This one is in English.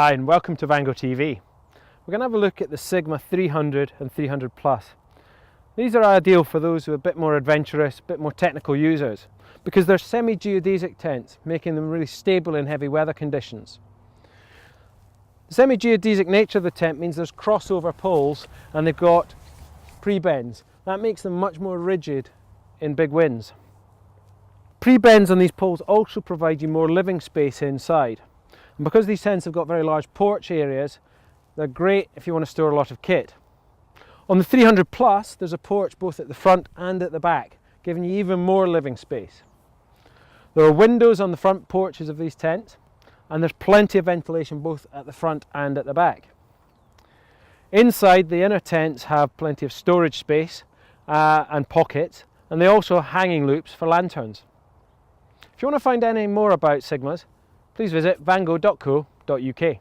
Hi and welcome to Vango TV. We're going to have a look at the Sigma 300 and 300 Plus. These are ideal for those who are a bit more adventurous, a bit more technical users, because they're semi-geodesic tents, making them really stable in heavy weather conditions. The semi-geodesic nature of the tent means there's crossover poles and they've got pre-bends. That makes them much more rigid in big winds. Pre-bends on these poles also provide you more living space inside. And because these tents have got very large porch areas, they're great if you want to store a lot of kit. On the 300 Plus, there's a porch both at the front and at the back, giving you even more living space. There are windows on the front porches of these tents, and there's plenty of ventilation both at the front and at the back. Inside, the inner tents have plenty of storage space and pockets, and they also have hanging loops for lanterns. If you want to find any more about Sigmas, please visit vango.co.uk.